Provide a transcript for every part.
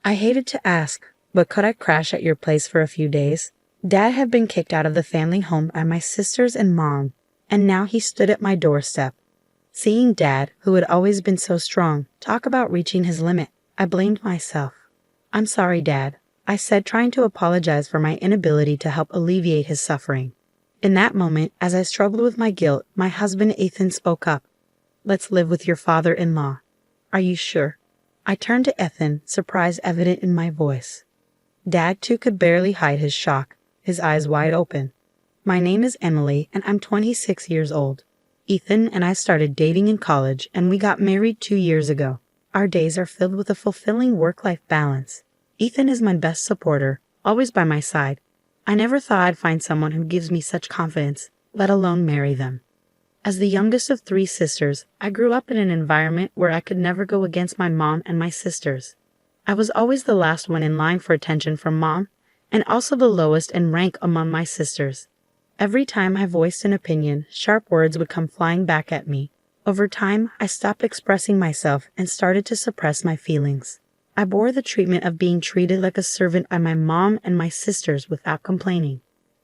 I hated to ask, but could I crash at your place for a few days? Dad had been kicked out of the family home by my sisters and mom, and now he stood at my doorstep. Seeing Dad, who had always been so strong, talk about reaching his limit, I blamed myself. "I'm sorry, Dad," I said, trying to apologize for my inability to help alleviate his suffering. In that moment, as I struggled with my guilt, my husband Ethan spoke up. "Let's live with your father-in-law. Are you sure?" I turned to Ethan, surprise evident in my voice. Dad, too, could barely hide his shock, his eyes wide open. "My name is Emily, and I'm 26 years old. Ethan and I started dating in college, and we got married 2 years ago. Our days are filled with a fulfilling work-life balance. Ethan is my best supporter, always by my side. I never thought I'd find someone who gives me such confidence, let alone marry them." As the youngest of 3 sisters, I grew up in an environment where I could never go against my mom and my sisters. I was always the last one in line for attention from mom, and also the lowest in rank among my sisters. Every time I voiced an opinion, sharp words would come flying back at me. Over time, I stopped expressing myself and started to suppress my feelings. I bore the treatment of being treated like a servant by my mom and my sisters without complaining.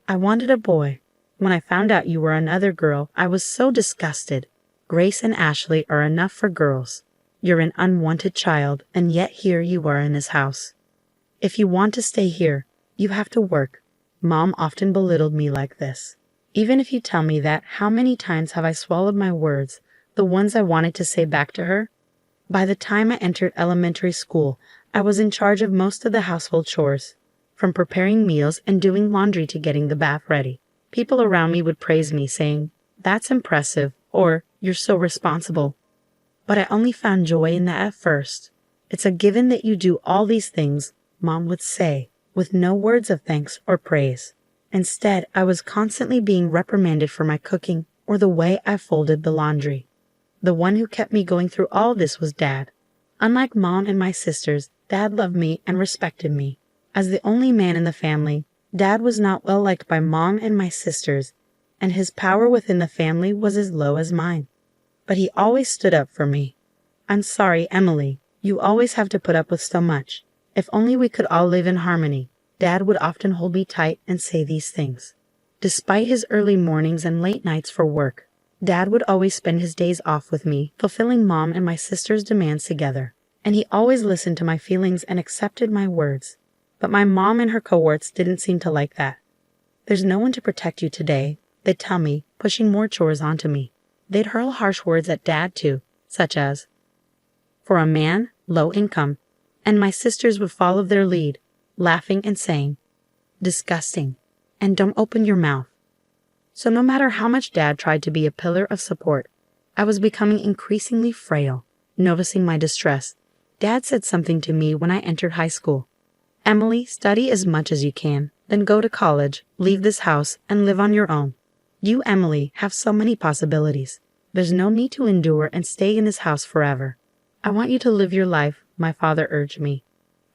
I wanted a boy. When I found out you were another girl, I was so disgusted. Grace and Ashley are enough for girls. You're an unwanted child, and yet here you are in his house. If you want to stay here, you have to work. Mom often belittled me like this. Even if you tell me that, how many times have I swallowed my words, the ones I wanted to say back to her? By the time I entered elementary school, I was in charge of most of the household chores, from preparing meals and doing laundry to getting the bath ready. People around me would praise me, saying, "That's impressive," or "You're so responsible." But I only found joy in that at first. "It's a given that you do all these things," Mom would say, with no words of thanks or praise. Instead, I was constantly being reprimanded for my cooking or the way I folded the laundry. The one who kept me going through all this was Dad. Unlike Mom and my sisters, Dad loved me and respected me. As the only man in the family, Dad was not well liked by Mom and my sisters, and his power within the family was as low as mine. But he always stood up for me. "I'm sorry, Emily. You always have to put up with so much. If only we could all live in harmony." Dad would often hold me tight and say these things. Despite his early mornings and late nights for work, Dad would always spend his days off with me, fulfilling Mom and my sisters' demands together. And he always listened to my feelings and accepted my words. But my mom and her cohorts didn't seem to like that. "There's no one to protect you today," they'd tell me, pushing more chores onto me. They'd hurl harsh words at Dad too, such as, "For a man, low income," and my sisters would follow their lead, laughing and saying, "Disgusting," and "Don't open your mouth." So no matter how much Dad tried to be a pillar of support, I was becoming increasingly frail. Noticing my distress, Dad said something to me when I entered high school. "Emily, study as much as you can, then go to college, leave this house, and live on your own. You, Emily, have so many possibilities. There's no need to endure and stay in this house forever. I want you to live your life," my father urged me.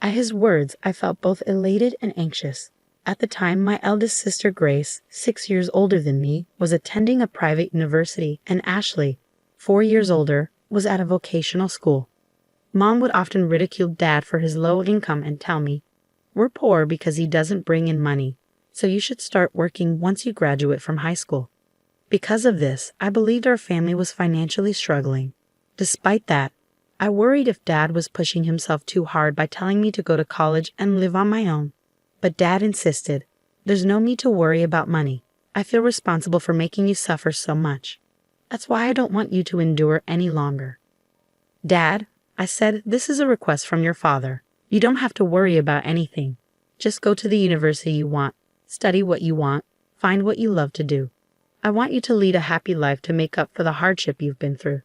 At his words, I felt both elated and anxious. At the time, my eldest sister Grace, 6 years older than me, was attending a private university, and Ashley, 4 years older, was at a vocational school. Mom would often ridicule Dad for his low income and tell me, "We're poor because he doesn't bring in money, so you should start working once you graduate from high school." Because of this, I believed our family was financially struggling. Despite that, I worried if Dad was pushing himself too hard by telling me to go to college and live on my own. But Dad insisted, "There's no need to worry about money. I feel responsible for making you suffer so much. That's why I don't want you to endure any longer." "Dad," I said, "this is a request from your father. You don't have to worry about anything. Just go to the university you want, study what you want, find what you love to do. I want you to lead a happy life to make up for the hardship you've been through."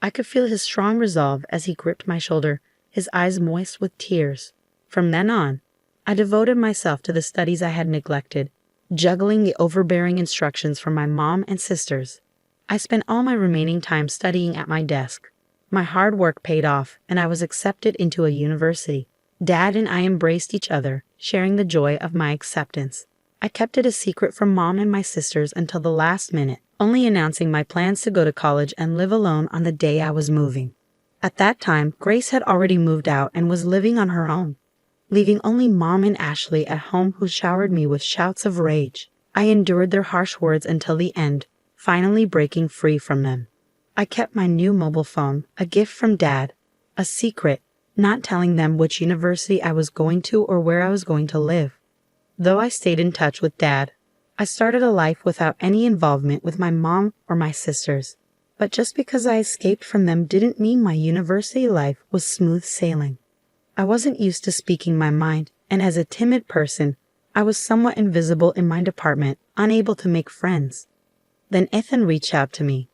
I could feel his strong resolve as he gripped my shoulder, his eyes moist with tears. From then on, I devoted myself to the studies I had neglected, juggling the overbearing instructions from my mom and sisters. I spent all my remaining time studying at my desk. My hard work paid off, and I was accepted into a university. Dad and I embraced each other, sharing the joy of my acceptance. I kept it a secret from Mom and my sisters until the last minute, only announcing my plans to go to college and live alone on the day I was moving. At that time, Grace had already moved out and was living on her own. leaving only Mom and Ashley at home, who showered me with shouts of rage. I endured their harsh words until the end, finally breaking free from them. I kept my new mobile phone, a gift from Dad, a secret, not telling them which university I was going to or where I was going to live. Though I stayed in touch with Dad, I started a life without any involvement with my mom or my sisters. But just because I escaped from them didn't mean my university life was smooth sailing. I wasn't used to speaking my mind, and as a timid person, I was somewhat invisible in my department, unable to make friends. Then Ethan reached out to me.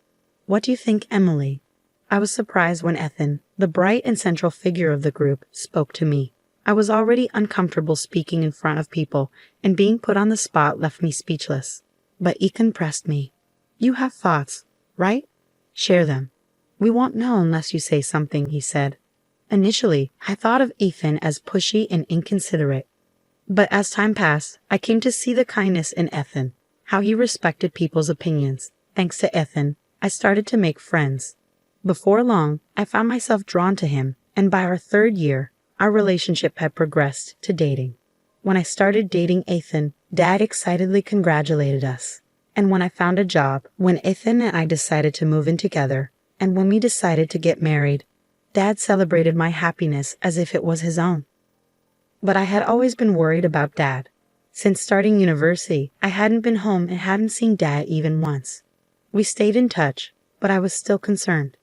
"What do you think, Emily?" I was surprised when Ethan, the bright and central figure of the group, spoke to me. I was already uncomfortable speaking in front of people, and being put on the spot left me speechless. But Ethan pressed me. "You have thoughts, right? Share them. We won't know unless you say something," he said. Initially, I thought of Ethan as pushy and inconsiderate. But as time passed, I came to see the kindness in Ethan, how he respected people's opinions. Thanks to Ethan, I started to make friends. Before long, I found myself drawn to him, and by our 3rd year, our relationship had progressed to dating. When I started dating Ethan, Dad excitedly congratulated us. And when I found a job, when Ethan and I decided to move in together, and when we decided to get married, Dad celebrated my happiness as if it was his own. But I had always been worried about Dad. Since starting university, I hadn't been home and hadn't seen Dad even once. We stayed in touch, but I was still concerned.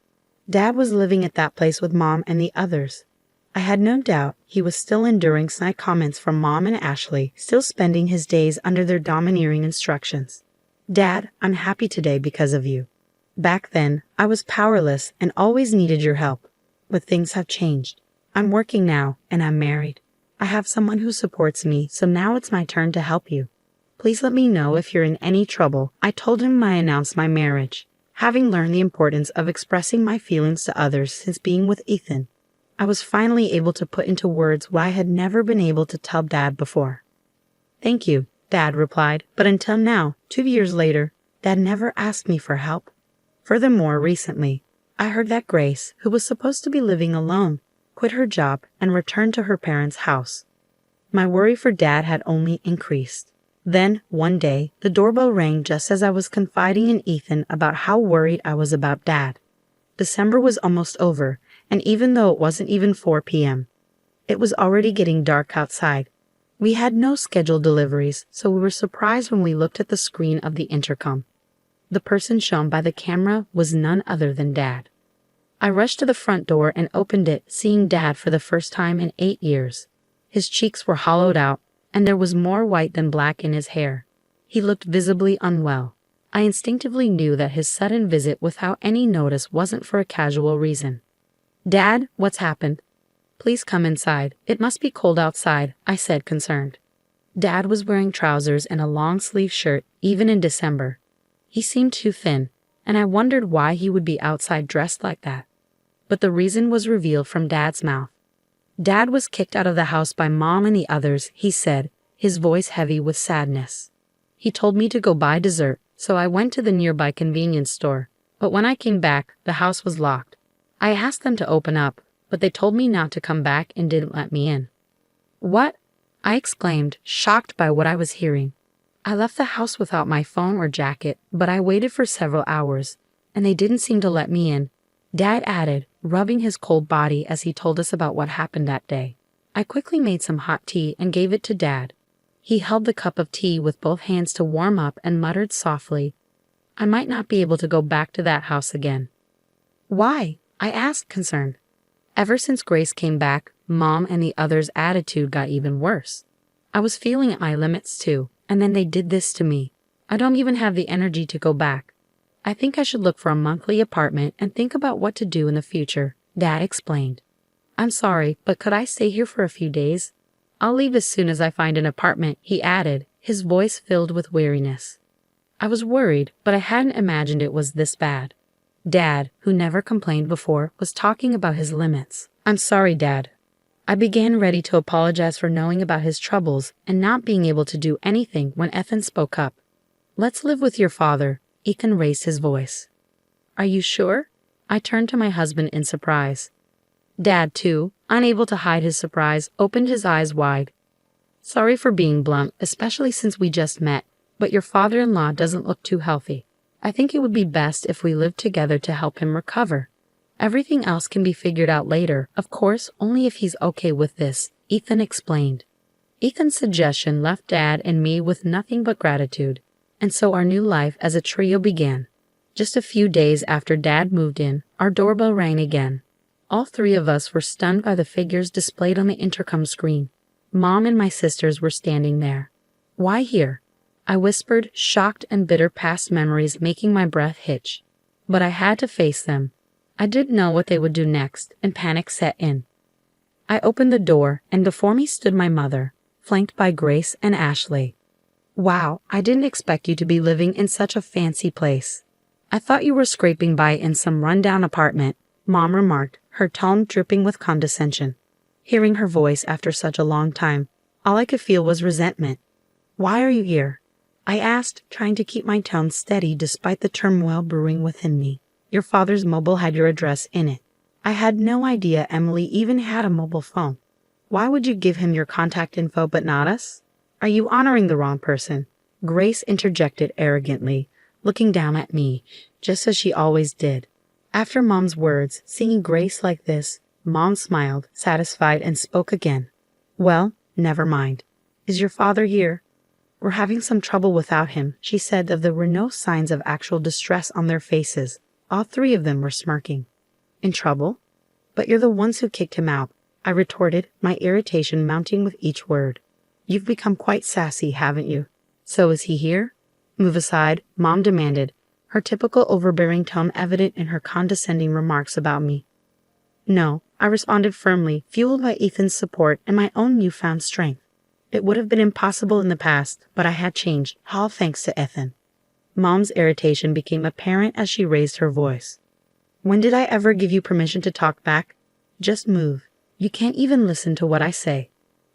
Dad was living at that place with Mom and the others. I had no doubt he was still enduring snide comments from Mom and Ashley, still spending his days under their domineering instructions. "Dad, I'm happy today because of you. Back then, I was powerless and always needed your help. But things have changed. I'm working now, and I'm married. I have someone who supports me, so now it's my turn to help you. Please let me know if you're in any trouble." I told him I announced my marriage, having learned the importance of expressing my feelings to others since being with Ethan. I was finally able to put into words what I had never been able to tell Dad before. "Thank you," Dad replied, but until now, 2 years later, Dad never asked me for help. Furthermore, recently, I heard that Grace, who was supposed to be living alone, quit her job and returned to her parents' house. My worry for Dad had only increased. Then, one day, the doorbell rang just as I was confiding in Ethan about how worried I was about Dad. December was almost over, and even though it wasn't even 4 p.m., it was already getting dark outside. We had no scheduled deliveries, so we were surprised when we looked at the screen of the intercom. The person shown by the camera was none other than Dad. I rushed to the front door and opened it, seeing Dad for the first time in 8 years. His cheeks were hollowed out, and there was more white than black in his hair. He looked visibly unwell. I instinctively knew that his sudden visit without any notice wasn't for a casual reason. "Dad, what's happened?" "Please come inside. It must be cold outside," I said, concerned. Dad was wearing trousers and a long-sleeve shirt, even in December. He seemed too thin, and I wondered why he would be outside dressed like that. But the reason was revealed from Dad's mouth. Dad was kicked out of the house by Mom and the others, he said, his voice heavy with sadness. He told me to go buy dessert, so I went to the nearby convenience store. But when I came back, the house was locked. I asked them to open up, but they told me not to come back and didn't let me in. "What?" I exclaimed, shocked by what I was hearing. I left the house without my phone or jacket, but I waited for several hours, and they didn't seem to let me in. Dad added, rubbing his cold body as he told us about what happened that day. I quickly made some hot tea and gave it to Dad. He held the cup of tea with both hands to warm up and muttered softly, "I might not be able to go back to that house again." "Why?" I asked, concerned. Ever since Grace came back, Mom and the others' attitude got even worse. I was feeling my limits too, and then they did this to me. I don't even have the energy to go back. I think I should look for a monthly apartment and think about what to do in the future, Dad explained. "I'm sorry, but could I stay here for a few days?" "I'll leave as soon as I find an apartment," he added, his voice filled with weariness. I was worried, but I hadn't imagined it was this bad. Dad, who never complained before, was talking about his limits. "I'm sorry, Dad." I began ready to apologize for knowing about his troubles and not being able to do anything when Ethan spoke up. "Let's live with your father." Ethan raised his voice. "Are you sure?" I turned to my husband in surprise. "Dad, too. unable to hide his surprise, opened his eyes wide. Sorry for being blunt, especially since we just met, but your father-in-law doesn't look too healthy. I think it would be best if we lived together to help him recover. Everything else can be figured out later, of course, only if he's okay with this, Ethan explained. Ethan's suggestion left Dad and me with nothing but gratitude, and so our new life as a trio began. Just a few days after Dad moved in, our doorbell rang again. All three of us were stunned by the figures displayed on the intercom screen. Mom and my sisters were standing there. "Why here?" I whispered, shocked and bitter past memories making my breath hitch. But I had to face them. I didn't know what they would do next, and panic set in. I opened the door, and before me stood my mother, flanked by Grace and Ashley. "Wow, I didn't expect you to be living in such a fancy place. I thought you were scraping by in some rundown apartment," Mom remarked, her tone dripping with condescension. Hearing her voice after such a long time, all I could feel was resentment. "Why are you here?" I asked, trying to keep my tone steady despite the turmoil brewing within me. "Your father's mobile had your address in it." I had no idea Emily even had a mobile phone. "Why would you give him your contact info but not us? Are you honoring the wrong person?" Grace interjected arrogantly, looking down at me, just as she always did. After Mom's words, seeing Grace like this, Mom smiled, satisfied, and spoke again. "Well, never mind. Is your father here?" "We're having some trouble without him," she said, though there were no signs of actual distress on their faces. All three of them were smirking. "In trouble? But you're the ones who kicked him out," I retorted, my irritation mounting with each word. "You've become quite sassy, haven't you? So is he here?" "Move aside," Mom demanded, her typical overbearing tone evident in her condescending remarks about me. "No," I responded firmly, fueled by Ethan's support and my own newfound strength. It would have been impossible in the past, but I had changed, all thanks to Ethan. Mom's irritation became apparent as she raised her voice. "When did I ever give you permission to talk back? Just move. You can't even listen to what I say.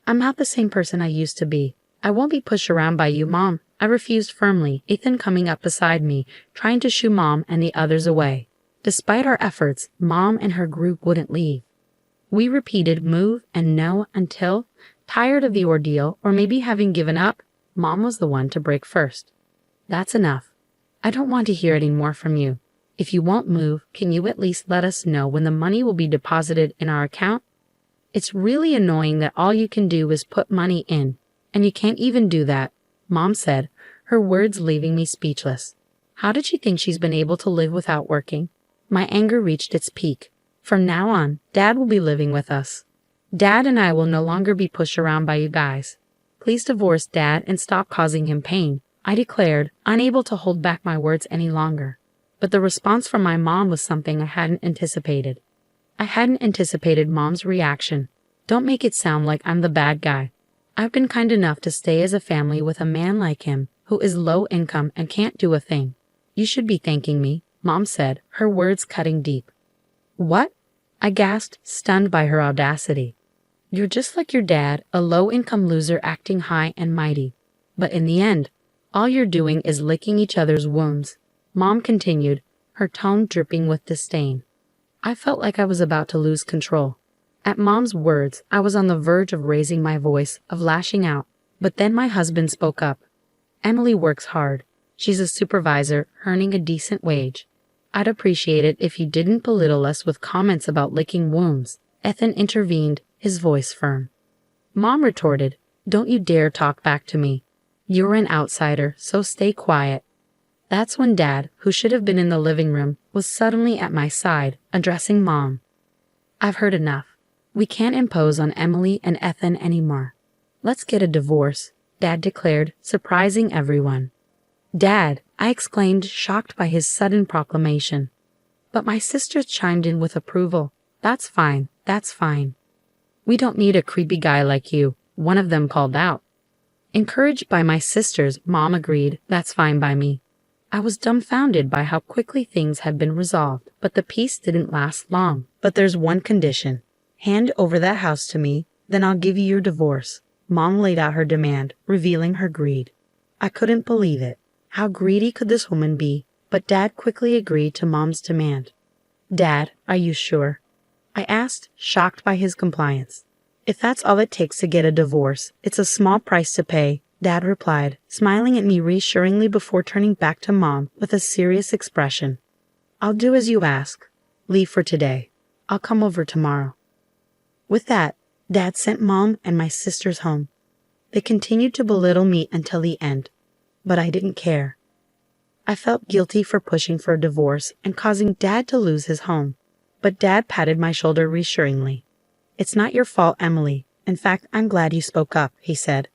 I'm not the same person I used to be. I won't be pushed around by you, Mom," I refused firmly, Ethan coming up beside me, trying to shoo Mom and the others away. Despite our efforts, Mom and her group wouldn't leave. We repeated move and no until, tired of the ordeal or maybe having given up, Mom was the one to break first. "That's enough. I don't want to hear any more from you. If you won't move, can you at least let us know when the money will be deposited in our account? It's really annoying that all you can do is put money in, and you can't even do that," Mom said, her words leaving me speechless. How did she think she's been able to live without working? My anger reached its peak. From now on, Dad will be living with us. Dad and I will no longer be pushed around by you guys. Please divorce Dad and stop causing him pain, I declared, unable to hold back my words any longer. But the response from my mom was something I hadn't anticipated. I hadn't anticipated Mom's reaction. "Don't make it sound like I'm the bad guy. I've been kind enough to stay as a family with a man like him, who is low income and can't do a thing. You should be thanking me," Mom said, her words cutting deep. "What?" I gasped, stunned by her audacity. "You're just like your dad, a low-income loser acting high and mighty. But in the end, all you're doing is licking each other's wounds," Mom continued, her tone dripping with disdain. I felt like I was about to lose control. At Mom's words, I was on the verge of raising my voice, of lashing out. But then my husband spoke up. "Emily works hard. She's a supervisor, earning a decent wage. I'd appreciate it if you didn't belittle us with comments about licking wounds," Ethan intervened, his voice firm. Mom retorted, "Don't you dare talk back to me. You're an outsider, so stay quiet." That's when Dad, who should have been in the living room, was suddenly at my side, addressing Mom. "I've heard enough. We can't impose on Emily and Ethan anymore. Let's get a divorce," Dad declared, surprising everyone. "Dad," I exclaimed, shocked by his sudden proclamation. But my sisters chimed in with approval. That's fine. We don't need a creepy guy like you," one of them called out. Encouraged by my sisters, Mom agreed, "That's fine by me." I was dumbfounded by how quickly things had been resolved, but the peace didn't last long. "But there's one condition. Hand over that house to me, then I'll give you your divorce." Mom laid out her demand, revealing her greed. I couldn't believe it. How greedy could this woman be? But Dad quickly agreed to Mom's demand. "Dad, are you sure?" I asked, shocked by his compliance. If that's all it takes to get a divorce, it's a small price to pay, Dad replied, smiling at me reassuringly before turning back to Mom with a serious expression. I'll do as you ask. Leave for today. I'll come over tomorrow. With that, Dad sent Mom and my sisters home. They continued to belittle me until the end, but I didn't care. I felt guilty for pushing for a divorce and causing Dad to lose his home, but Dad patted my shoulder reassuringly. It's not your fault, Emily. In fact, I'm glad you spoke up, he said.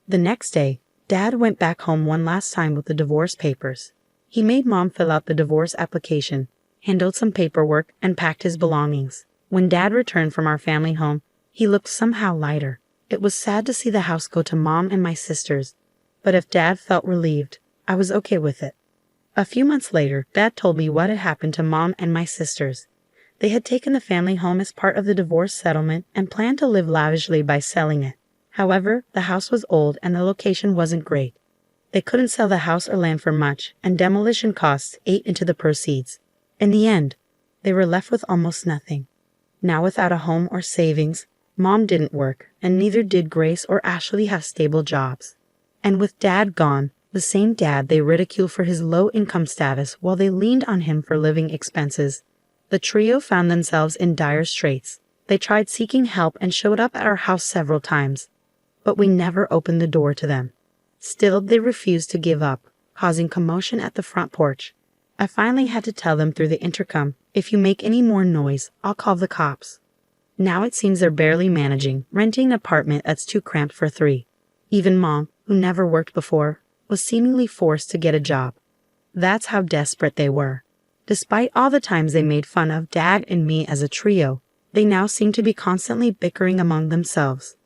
The next day, Dad went back home one last time with the divorce papers. He made Mom fill out the divorce application, handled some paperwork, and packed his belongings. When Dad returned from our family home, he looked somehow lighter. It was sad to see the house go to Mom and my sisters, but if Dad felt relieved, I was okay with it. A few months later, Dad told me what had happened to Mom and my sisters. They had taken the family home as part of the divorce settlement and planned to live lavishly by selling it. However, the house was old and the location wasn't great. They couldn't sell the house or land for much, and demolition costs ate into the proceeds. In the end, they were left with almost nothing. Now without a home or savings, Mom didn't work, and neither did Grace or Ashley have stable jobs. And with Dad gone, the same Dad they ridiculed for his low income status while they leaned on him for living expenses, the trio found themselves in dire straits. They tried seeking help and showed up at our house several times, but we never opened the door to them. Still, they refused to give up, causing commotion at the front porch. I finally had to tell them through the intercom, if you make any more noise, I'll call the cops. Now it seems they're barely managing, renting an apartment that's too cramped for 3. Even Mom, who never worked before, was seemingly forced to get a job. That's how desperate they were. Despite all the times they made fun of Dad and me as a trio, they now seem to be constantly bickering among themselves,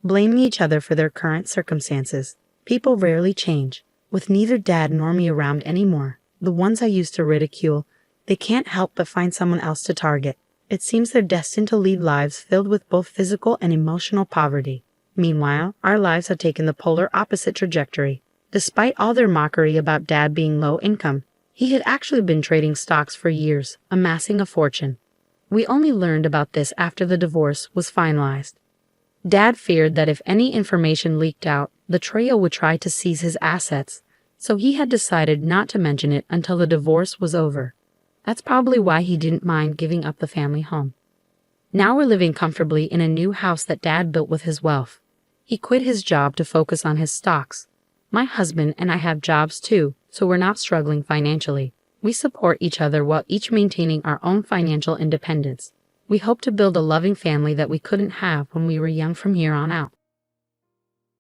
blaming each other for their current circumstances. People rarely change. With neither Dad nor me around anymore, the ones I used to ridicule, they can't help but find someone else to target. It seems they're destined to lead lives filled with both physical and emotional poverty. Meanwhile, our lives have taken the polar opposite trajectory. Despite all their mockery about Dad being low income, he had actually been trading stocks for years, amassing a fortune. We only learned about this after the divorce was finalized. Dad feared that if any information leaked out, the trio would try to seize his assets, so he had decided not to mention it until the divorce was over. That's probably why he didn't mind giving up the family home. Now we're living comfortably in a new house that Dad built with his wealth. He quit his job to focus on his stocks. My husband and I have jobs too, so we're not struggling financially. We support each other while each maintaining our own financial independence. We hope to build a loving family that we couldn't have when we were young from here on out.